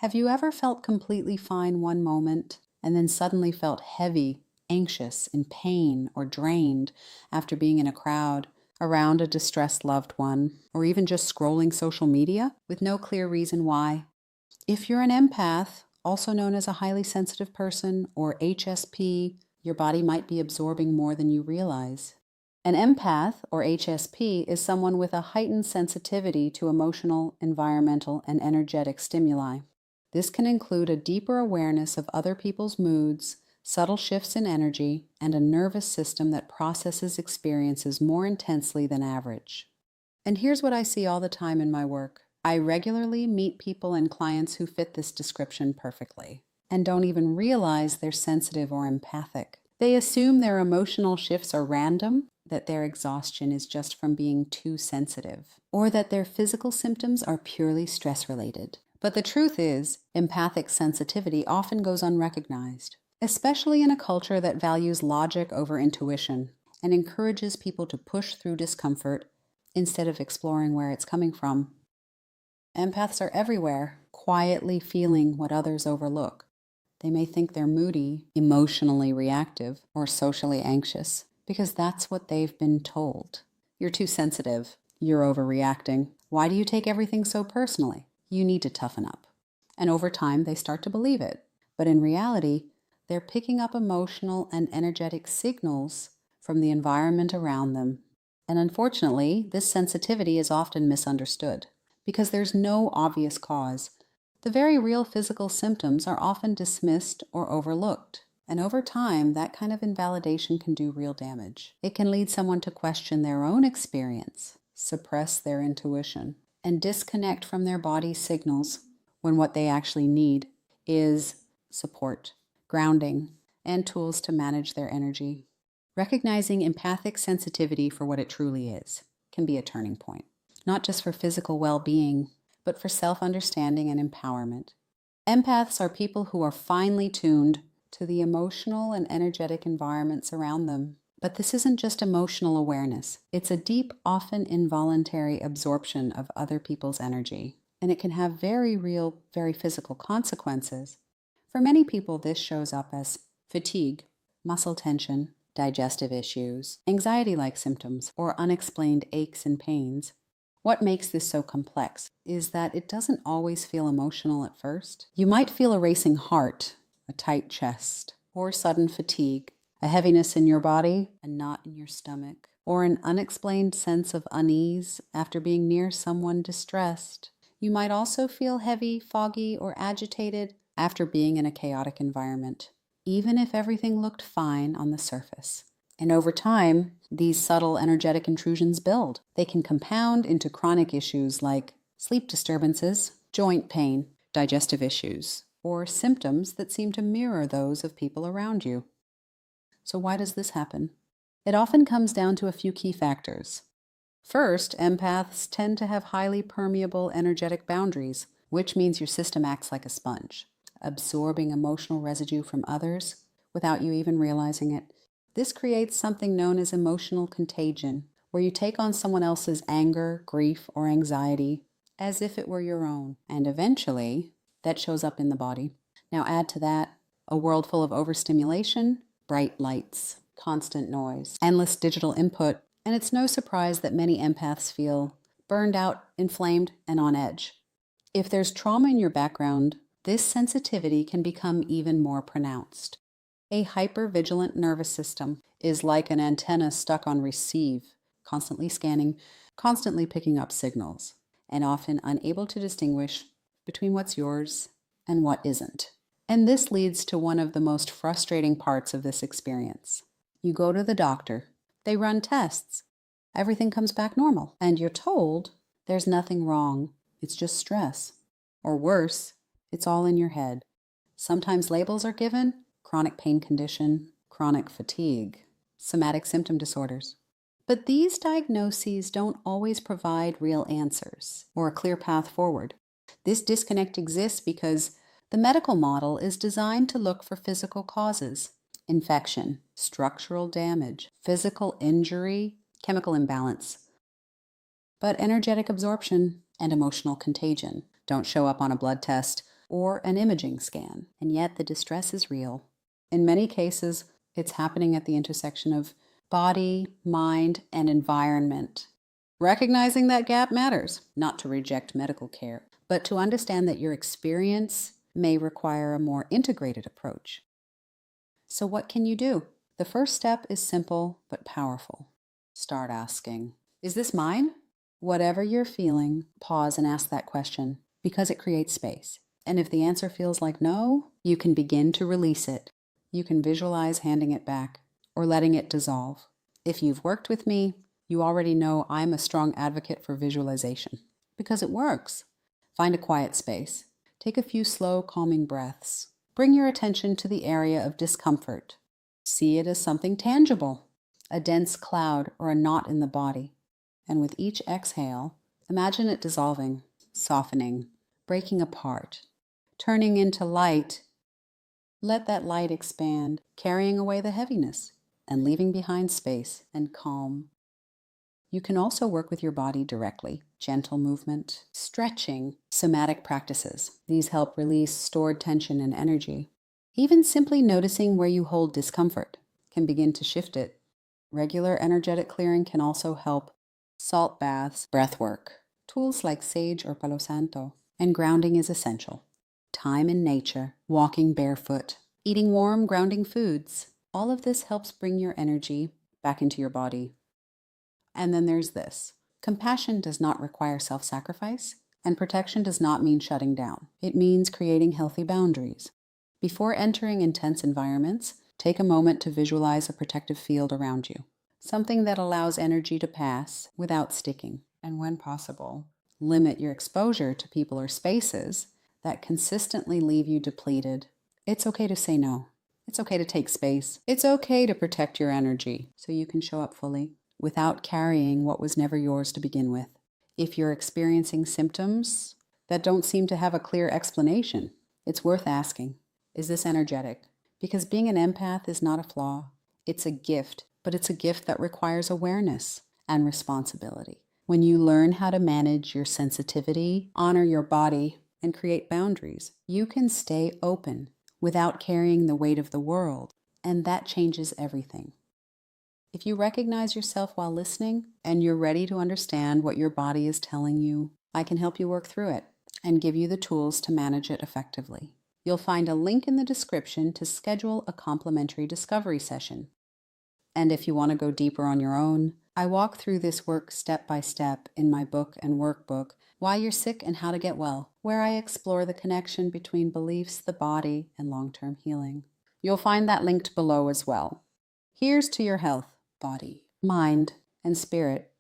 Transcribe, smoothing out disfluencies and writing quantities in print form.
Have you ever felt completely fine one moment and then suddenly felt heavy, anxious, in pain, or drained after being in a crowd, around a distressed loved one, or even just scrolling social media with no clear reason why? If you're an empath, also known as a highly sensitive person or HSP, your body might be absorbing more than you realize. An empath, or HSP, is someone with a heightened sensitivity to emotional, environmental, and energetic stimuli. This can include a deeper awareness of other people's moods, subtle shifts in energy, and a nervous system that processes experiences more intensely than average. And here's what I see all the time in my work. I regularly meet people and clients who fit this description perfectly and don't even realize they're sensitive or empathic. They assume their emotional shifts are random, that their exhaustion is just from being too sensitive, or that their physical symptoms are purely stress-related. But the truth is, empathic sensitivity often goes unrecognized, especially in a culture that values logic over intuition and encourages people to push through discomfort instead of exploring where it's coming from. Empaths are everywhere, quietly feeling what others overlook. They may think they're moody, emotionally reactive, or socially anxious, because that's what they've been told. You're too sensitive. You're overreacting. Why do you take everything so personally? You need to toughen up. And over time, they start to believe it. But in reality, they're picking up emotional and energetic signals from the environment around them. And unfortunately, this sensitivity is often misunderstood because there's no obvious cause. The very real physical symptoms are often dismissed or overlooked. And over time, that kind of invalidation can do real damage. It can lead someone to question their own experience, suppress their intuition, and disconnect from their body's signals when what they actually need is support, grounding, and tools to manage their energy. Recognizing empathic sensitivity for what it truly is can be a turning point, not just for physical well-being, but for self-understanding and empowerment. Empaths are people who are finely tuned to the emotional and energetic environments around them. But this isn't just emotional awareness. It's a deep, often involuntary absorption of other people's energy. And it can have very real, very physical consequences. For many people, this shows up as fatigue, muscle tension, digestive issues, anxiety-like symptoms, or unexplained aches and pains. What makes this so complex is that it doesn't always feel emotional at first. You might feel a racing heart, a tight chest, or sudden fatigue, a heaviness in your body, a knot in your stomach, or an unexplained sense of unease after being near someone distressed. You might also feel heavy, foggy, or agitated after being in a chaotic environment, even if everything looked fine on the surface. And over time, these subtle energetic intrusions build. They can compound into chronic issues like sleep disturbances, joint pain, digestive issues, or symptoms that seem to mirror those of people around you. So why does this happen? It often comes down to a few key factors. First, empaths tend to have highly permeable energetic boundaries, which means your system acts like a sponge, absorbing emotional residue from others without you even realizing it. This creates something known as emotional contagion, where you take on someone else's anger, grief, or anxiety as if it were your own, and eventually that shows up in the body. Now add to that a world full of overstimulation, bright lights, constant noise, endless digital input, and it's no surprise that many empaths feel burned out, inflamed, and on edge. If there's trauma in your background, this sensitivity can become even more pronounced. A hyper-vigilant nervous system is like an antenna stuck on receive, constantly scanning, constantly picking up signals, and often unable to distinguish between what's yours and what isn't. And this leads to one of the most frustrating parts of this experience. You go to the doctor, they run tests, everything comes back normal, and you're told there's nothing wrong, it's just stress. Or worse, it's all in your head. Sometimes labels are given: chronic pain condition, chronic fatigue, somatic symptom disorders. But these diagnoses don't always provide real answers or a clear path forward. This disconnect exists because the medical model is designed to look for physical causes: infection, structural damage, physical injury, chemical imbalance. But energetic absorption and emotional contagion don't show up on a blood test or an imaging scan, and yet the distress is real. In many cases, it's happening at the intersection of body, mind, and environment. Recognizing that gap matters, not to reject medical care, but to understand that your experience may require a more integrated approach. So what can you do? The first step is simple but powerful. Start asking, is this mine? Whatever you're feeling, pause and ask that question, because it creates space. And if the answer feels like no, you can begin to release it. You can visualize handing it back or letting it dissolve. If you've worked with me, you already know I'm a strong advocate for visualization because it works. Find a quiet space. Take a few slow, calming breaths. Bring your attention to the area of discomfort. See it as something tangible, a dense cloud or a knot in the body. And with each exhale, imagine it dissolving, softening, breaking apart, turning into light. Let that light expand, carrying away the heaviness and leaving behind space and calm. You can also work with your body directly. Gentle movement, stretching, somatic practices. These help release stored tension and energy. Even simply noticing where you hold discomfort can begin to shift it. Regular energetic clearing can also help. Salt baths, breath work, tools like sage or palo santo, and grounding is essential. Time in nature, walking barefoot, eating warm, grounding foods. All of this helps bring your energy back into your body. And then there's this. Compassion does not require self-sacrifice, and protection does not mean shutting down. It means creating healthy boundaries. Before entering intense environments, take a moment to visualize a protective field around you. Something that allows energy to pass without sticking. And when possible, limit your exposure to people or spaces that consistently leave you depleted. It's okay to say no. It's okay to take space. It's okay to protect your energy so you can show up fully without carrying what was never yours to begin with. If you're experiencing symptoms that don't seem to have a clear explanation, it's worth asking, is this energetic? Because being an empath is not a flaw. It's a gift, but it's a gift that requires awareness and responsibility. When you learn how to manage your sensitivity, honor your body, and create boundaries, you can stay open without carrying the weight of the world, and that changes everything. If you recognize yourself while listening and you're ready to understand what your body is telling you, I can help you work through it and give you the tools to manage it effectively. You'll find a link in the description to schedule a complimentary discovery session. And if you want to go deeper on your own, I walk through this work step by step in my book and workbook, Why You're Sick and How to Get Well, where I explore the connection between beliefs, the body, and long-term healing. You'll find that linked below as well. Here's to your health, body, mind, and spirit.